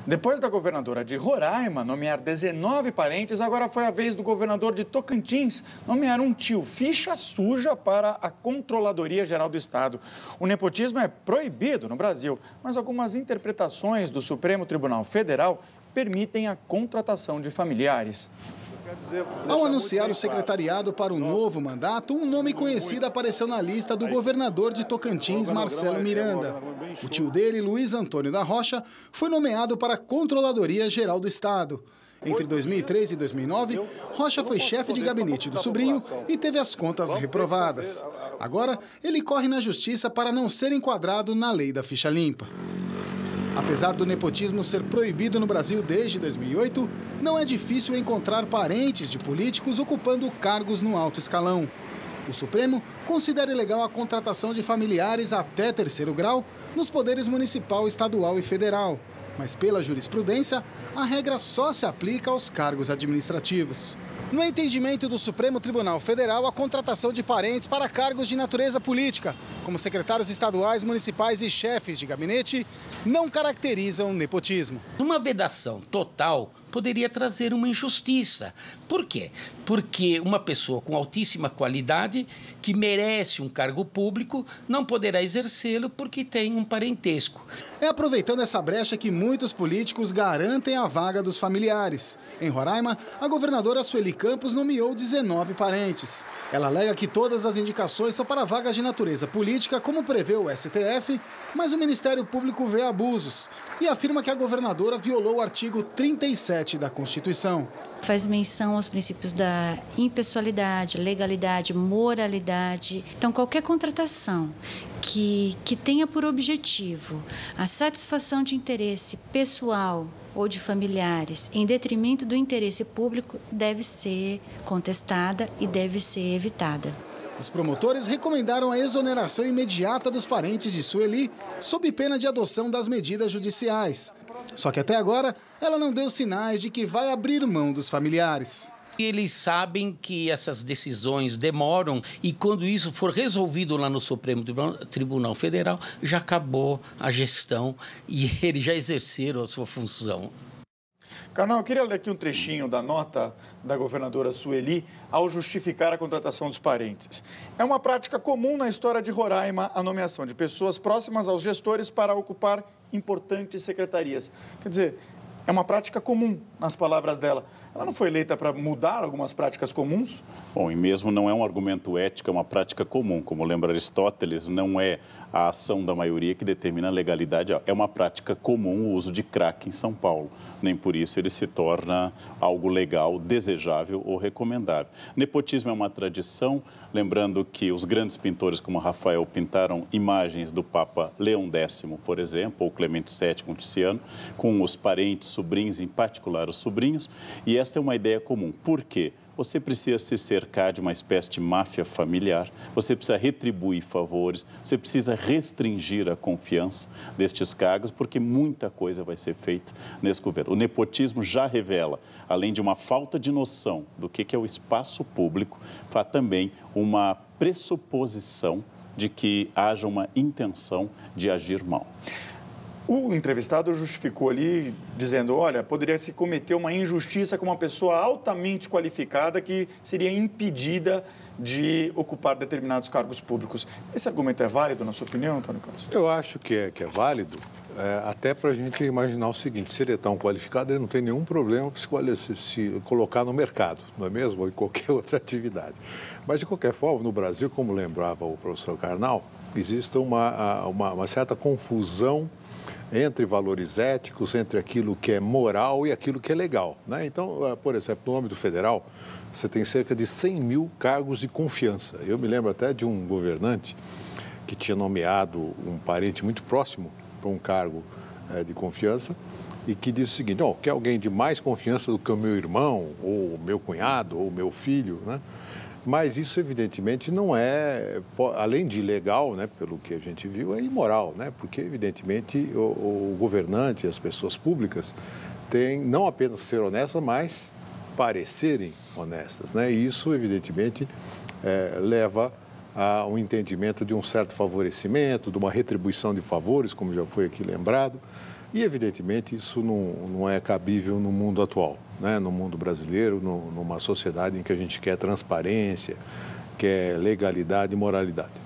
Depois da governadora de Roraima nomear 19 parentes, agora foi a vez do governador de Tocantins nomear um tio ficha suja para a Controladoria Geral do Estado. O nepotismo é proibido no Brasil, mas algumas interpretações do Supremo Tribunal Federal permitem a contratação de familiares. Ao anunciar o secretariado para o novo mandato, um nome conhecido apareceu na lista do governador de Tocantins, Marcelo Miranda. O tio dele, Luiz Antônio da Rocha, foi nomeado para a Controladoria Geral do Estado. Entre 2003 e 2009, Rocha foi chefe de gabinete do sobrinho e teve as contas reprovadas. Agora, ele corre na justiça para não ser enquadrado na lei da ficha limpa. Apesar do nepotismo ser proibido no Brasil desde 2008, não é difícil encontrar parentes de políticos ocupando cargos no alto escalão. O Supremo considera ilegal a contratação de familiares até terceiro grau nos poderes municipal, estadual e federal. Mas pela jurisprudência, a regra só se aplica aos cargos administrativos. No entendimento do Supremo Tribunal Federal, a contratação de parentes para cargos de natureza política, como secretários estaduais, municipais e chefes de gabinete, não caracterizam nepotismo. Uma vedação total poderia trazer uma injustiça. Por quê? Porque uma pessoa com altíssima qualidade, que merece um cargo público, não poderá exercê-lo porque tem um parentesco. É aproveitando essa brecha que muitos políticos garantem a vaga dos familiares. Em Roraima, a governadora Sueli Campos nomeou 19 parentes. Ela alega que todas as indicações são para vagas de natureza política, como prevê o STF, mas o Ministério Público vê abusos e afirma que a governadora violou o artigo 37 da Constituição. Faz menção aos princípios da impessoalidade, legalidade, moralidade. Então, qualquer contratação que tenha por objetivo a satisfação de interesse pessoal ou de familiares em detrimento do interesse público deve ser contestada e deve ser evitada. Os promotores recomendaram a exoneração imediata dos parentes de Sueli, sob pena de adoção das medidas judiciais. Só que até agora, ela não deu sinais de que vai abrir mão dos familiares. Eles sabem que essas decisões demoram e quando isso for resolvido lá no Supremo Tribunal Federal, já acabou a gestão e eles já exerceram a sua função. Carnal, eu queria ler aqui um trechinho da nota da governadora Sueli ao justificar a contratação dos parentes. É uma prática comum na história de Roraima a nomeação de pessoas próximas aos gestores para ocupar importantes secretarias. Quer dizer, é uma prática comum, nas palavras dela. Ela não foi eleita para mudar algumas práticas comuns? Bom, e mesmo não é um argumento ético, é uma prática comum. Como lembra Aristóteles, não é a ação da maioria que determina a legalidade. É uma prática comum o uso de crack em São Paulo. Nem por isso ele se torna algo legal, desejável ou recomendável. Nepotismo é uma tradição, lembrando que os grandes pintores como Rafael pintaram imagens do Papa Leão X, por exemplo, ou Clemente VII, Tiziano, com os parentes, sobrinhos, em particular os sobrinhos, e essa é uma ideia comum. Por quê? Você precisa se cercar de uma espécie de máfia familiar, você precisa retribuir favores, você precisa restringir a confiança destes cargos, porque muita coisa vai ser feita nesse governo. O nepotismo já revela, além de uma falta de noção do que é o espaço público, há também uma pressuposição de que haja uma intenção de agir mal. O entrevistado justificou ali, dizendo, olha, poderia se cometer uma injustiça com uma pessoa altamente qualificada que seria impedida de ocupar determinados cargos públicos. Esse argumento é válido, na sua opinião, Antônio Carlos? Eu acho que é válido, até para a gente imaginar o seguinte, se ele é tão qualificado, ele não tem nenhum problema para se colocar no mercado, não é mesmo? Ou em qualquer outra atividade. Mas, de qualquer forma, no Brasil, como lembrava o professor Karnal, existe uma certa confusão entre valores éticos, entre aquilo que é moral e aquilo que é legal, né? Então, por exemplo, no âmbito federal, você tem cerca de 100 mil cargos de confiança. Eu me lembro até de um governante que tinha nomeado um parente muito próximo para um cargo de confiança e que disse o seguinte, quer alguém de mais confiança do que o meu irmão, ou o meu cunhado, ou o meu filho, né? Mas isso, evidentemente, não é, além de ilegal, né, pelo que a gente viu, é imoral, né? Porque, evidentemente, o governante e as pessoas públicas têm não apenas ser honestas, mas parecerem honestas, né? E isso, evidentemente, leva a um entendimento de um certo favorecimento, de uma retribuição de favores, como já foi aqui lembrado, E, evidentemente, isso não é cabível no mundo atual, né? No mundo brasileiro, numa sociedade em que a gente quer transparência, quer legalidade e moralidade.